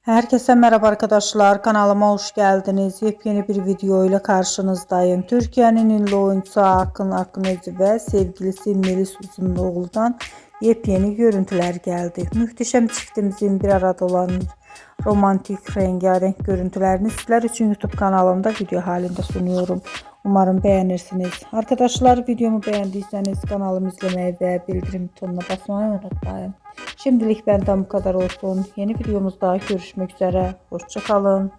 Herkese merhaba arkadaşlar, kanalıma hoş geldiniz. Yepyeni bir video ile karşınızdayım. Türkiye'nin ünlü oyuncusu Akın Akınözü ve sevgilisi Melis Uzunluoğlu'dan yepyeni görüntüler geldi. Muhteşem çiftimizin bir arada olan romantik rengarenk görüntülerini sizler için YouTube kanalımda video halinde sunuyorum. Umarım beğenirsiniz. Arkadaşlar, videomu beğendiyseniz kanalımı izlemeyi ve bildirim butonuna basmayı unutmayın. Şimdilik benden bu kadar olsun. Yeni videomuzda görüşmek üzere. Hoşça kalın.